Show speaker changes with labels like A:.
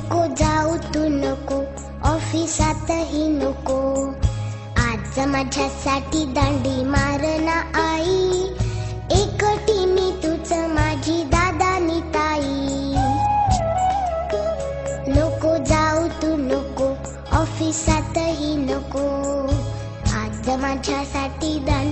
A: नको जाऊ तू नको, ऑफिसातही नको. आज माझ्यासाठी दांडी मारना आई, एकटी मी तूच माझी दादानी ताई. नको जाऊ तू नको, ऑफिसातही नको. आज माझ्यासाठी दांडी